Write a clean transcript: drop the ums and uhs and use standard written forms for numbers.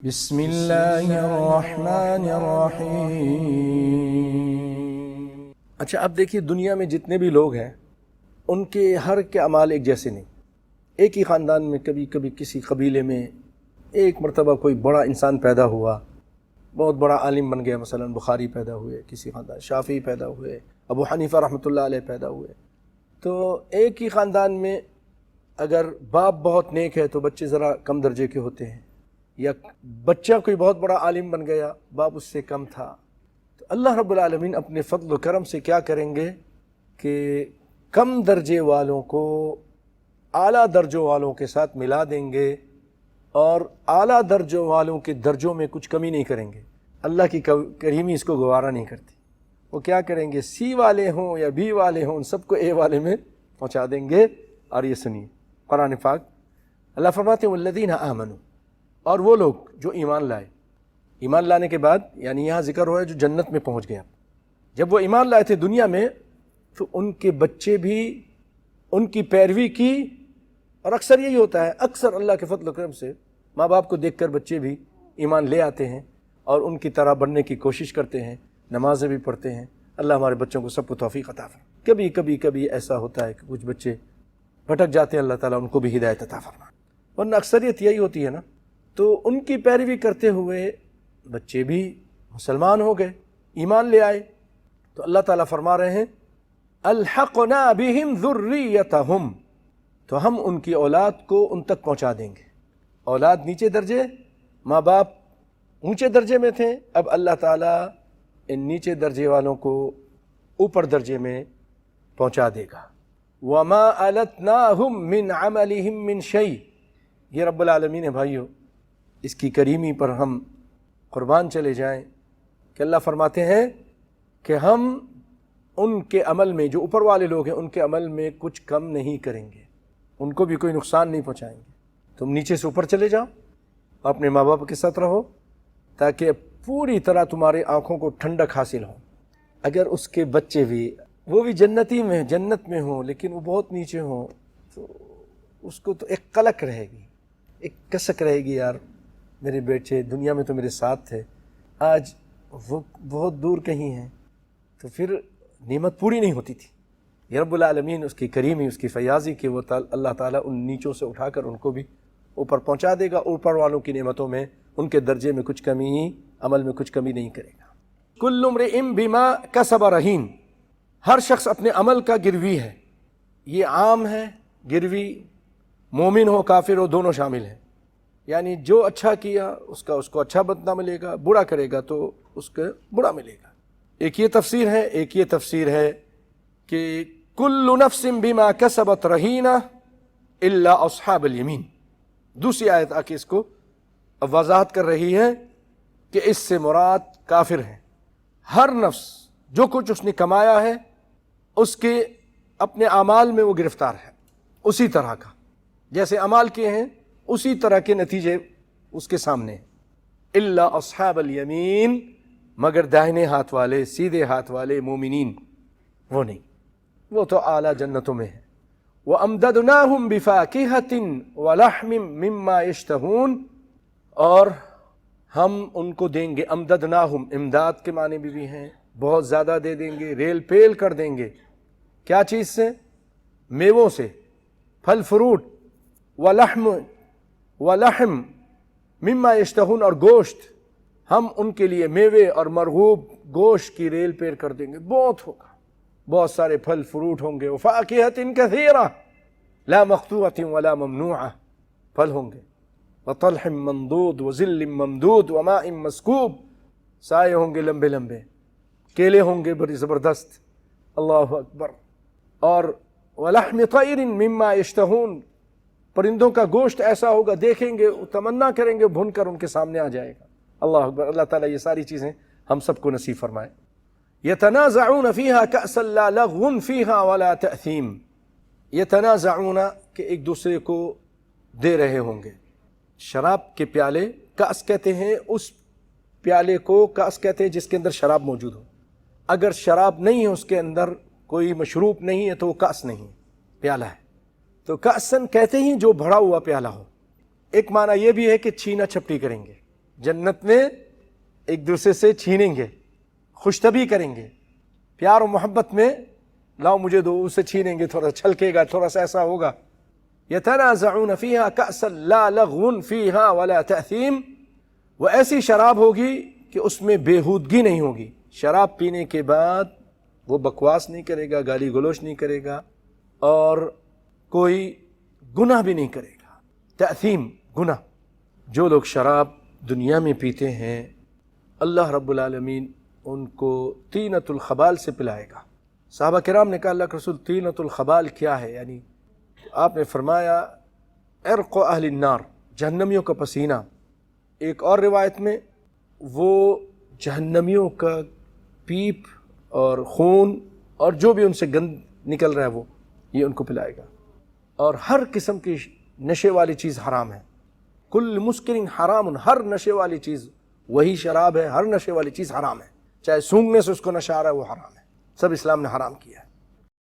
بسم اللہ الرحمن الرحیم۔ اچھا اب دیکھیے دنیا میں جتنے بھی لوگ ہیں ان کے ہر کے اعمال ایک جیسے نہیں۔ ایک ہی خاندان میں کبھی کبھی کسی قبیلے میں ایک مرتبہ کوئی بڑا انسان پیدا ہوا، بہت بڑا عالم بن گیا، مثلا بخاری پیدا ہوئے کسی خاندان، شافعی پیدا ہوئے، ابو حنیفہ رحمۃ اللہ علیہ پیدا ہوئے۔ تو ایک ہی خاندان میں اگر باپ بہت نیک ہے تو بچے ذرا کم درجے کے ہوتے ہیں، یا بچہ کوئی بہت بڑا عالم بن گیا باپ اس سے کم تھا۔ تو اللہ رب العالمین اپنے فضل و کرم سے کیا کریں گے کہ کم درجے والوں کو اعلیٰ درجوں والوں کے ساتھ ملا دیں گے، اور اعلیٰ درجوں والوں کے درجوں میں کچھ کمی نہیں کریں گے۔ اللہ کی کریمی اس کو گوارا نہیں کرتی۔ وہ کیا کریں گے، سی والے ہوں یا بی والے ہوں، ان سب کو اے والے میں پہنچا دیں گے۔ اور یہ سنیے قرآن پاک اللہ فرماتے ہیں والذین آمنوا، اور وہ لوگ جو ایمان لائے۔ ایمان لانے کے بعد یعنی یہاں ذکر ہوا ہے جو جنت میں پہنچ گیا۔ جب وہ ایمان لائے تھے دنیا میں تو ان کے بچے بھی ان کی پیروی کی، اور اکثر یہی ہوتا ہے، اکثر اللہ کے فضل و کرم سے ماں باپ کو دیکھ کر بچے بھی ایمان لے آتے ہیں اور ان کی طرح بننے کی کوشش کرتے ہیں، نمازیں بھی پڑھتے ہیں۔ اللہ ہمارے بچوں کو سب کو توفیق عطا فرمائے۔ کبھی ایسا ہوتا ہے کہ کچھ بچے بھٹک جاتے ہیں، اللہ تعالیٰ ان کو بھی ہدایت عطا فرمائے، ورنہ اکثریت یہی ہوتی ہے نا۔ تو ان کی پیروی کرتے ہوئے بچے بھی مسلمان ہو گئے، ایمان لے آئے، تو اللہ تعالیٰ فرما رہے ہیں الحقنا بہم ذریتہم، تو ہم ان کی اولاد کو ان تک پہنچا دیں گے۔ اولاد نیچے درجے، ماں باپ اونچے درجے میں تھے، اب اللہ تعالیٰ ان نیچے درجے والوں کو اوپر درجے میں پہنچا دے گا۔ وما التناہم من عملہم من شیء، یہ رب العالمین ہے بھائیو، اس کی کریمی پر ہم قربان چلے جائیں کہ اللہ فرماتے ہیں کہ ہم ان کے عمل میں، جو اوپر والے لوگ ہیں ان کے عمل میں کچھ کم نہیں کریں گے، ان کو بھی کوئی نقصان نہیں پہنچائیں گے۔ تم نیچے سے اوپر چلے جاؤ، اپنے ماں باپ کے ساتھ رہو تاکہ پوری طرح تمہاری آنکھوں کو ٹھنڈک حاصل ہو۔ اگر اس کے بچے بھی وہ بھی جنت میں ہوں لیکن وہ بہت نیچے ہوں تو اس کو تو ایک قلق رہے گی، ایک کسک رہے گی، یار میرے بیٹے دنیا میں تو میرے ساتھ تھے، آج وہ بہت دور کہیں ہیں، تو پھر نعمت پوری نہیں ہوتی تھی۔ یہ رب العالمین اس کی کریمی، اس کی فیاضی کہ وہ اللہ تعالیٰ ان نیچوں سے اٹھا کر ان کو بھی اوپر پہنچا دے گا، اوپر والوں کی نعمتوں میں ان کے درجے میں کچھ کمی، عمل میں کچھ کمی نہیں کرے گا۔ کل امرئ بما کسب رہین، ہر شخص اپنے عمل کا گروی ہے۔ یہ عام ہے، گروی مومن ہو کافر ہو دونوں شامل ہیں، یعنی جو اچھا کیا اس کو اچھا بدلہ ملے گا، برا کرے گا تو اس کو برا ملے گا۔ ایک یہ تفسیر ہے، ایک یہ تفسیر ہے کہ کل نفس بما کسبت رہینہ الا اصحاب الیمین۔ دوسری آیت آ کے اس کو وضاحت کر رہی ہے کہ اس سے مراد کافر ہیں۔ ہر نفس جو کچھ اس نے کمایا ہے اس کے اپنے اعمال میں وہ گرفتار ہے، اسی طرح کا جیسے اعمال کیے ہیں اسی طرح کے نتیجے اس کے سامنے ہیں۔ الا اصحاب الیمین، مگر داہنے ہاتھ والے، سیدھے ہاتھ والے مومنین وہ نہیں، وہ تو اعلیٰ جنتوں میں ہیں۔ وَأَمْدَدْنَاهُمْ بِفَاكِهَةٍ وَلَحْمٍ مِّمَّا يَشْتَهُونَ، اور ہم ان کو دیں گے، امددناہم امداد کے معنی بھی ہیں، بہت زیادہ دے دیں گے، ریل پیل کر دیں گے۔ کیا چیز سے؟ میووں سے، پھل فروٹ، ولحم مما یشتہون، اور گوشت، ہم ان کے لیے میوے اور مرغوب گوشت کی ریل پیر کر دیں گے، بہت ہوگا، بہت سارے پھل فروٹ ہوں گے۔ وفاکہۃ کثیرہ لا مقطوعۃ ولا ممنوعہ، پھل ہوں گے، وطلح منضود وظل ممدود وماء مسکوب، سائے ہوں گے لمبے لمبے، کیلے ہوں گے بڑی زبردست، اللہ اکبر، اور ولحم طیر مما یشتہون، پرندوں کا گوشت ایسا ہوگا دیکھیں گے تمنا کریں گے بھن کر ان کے سامنے آ جائے گا۔ اللہ اکبر، اللہ تعالیٰ یہ ساری چیزیں ہم سب کو نصیب فرمائے۔ یتنازعون فیہا کأسا لا لغو فیہا ولا تأثیم، یتنازعون کہ ایک دوسرے کو دے رہے ہوں گے۔ شراب کے پیالے، کأس کہتے ہیں اس پیالے کو، کأس کہتے ہیں جس کے اندر شراب موجود ہو۔ اگر شراب نہیں ہے اس کے اندر، کوئی مشروب نہیں ہے تو وہ کأس نہیں، پیالہ ہے۔ تو کأسن کہتے ہیں جو بھرا ہوا پیالہ ہو۔ ایک معنی یہ بھی ہے کہ چھینا چھپٹی کریں گے، جنت میں ایک دوسرے سے چھینیں گے، خوش طبی کریں گے، پیار و محبت میں لاؤ مجھے دو، اسے چھینیں گے، تھوڑا چھلکے گا، تھوڑا سا ایسا ہوگا. یتنازعون فیہا کأسا لا لغو فیہا ولا تأثیم، وہ ایسی شراب ہوگی کہ اس میں بےہودگی نہیں ہوگی. شراب پینے کے بعد وہ بکواس نہیں کرے گا، گالی گلوچ نہیں کرے گا، اور کوئی گناہ بھی نہیں کرے گا. تأثیم گناہ. جو لوگ شراب دنیا میں پیتے ہیں اللہ رب العالمین ان کو طینۃ الخبال سے پلائے گا. صحابہ کرام نے کہا اللہ کے رسول طینۃ الخبال کیا ہے؟ یعنی آپ نے فرمایا عرق اہل النار، جہنمیوں کا پسینہ. ایک اور روایت میں وہ جہنمیوں کا پیپ اور خون اور جو بھی ان سے گند نکل رہا ہے وہ یہ ان کو پلائے گا. اور ہر قسم کی نشے والی چیز حرام ہے. کل مسکر حرام، ہر نشے والی چیز، وہی شراب ہے، ہر نشے والی چیز حرام ہے. چاہے سونگنے سے اس کو نشہ آ رہا ہے وہ حرام ہے، سب اسلام نے حرام کیا ہے.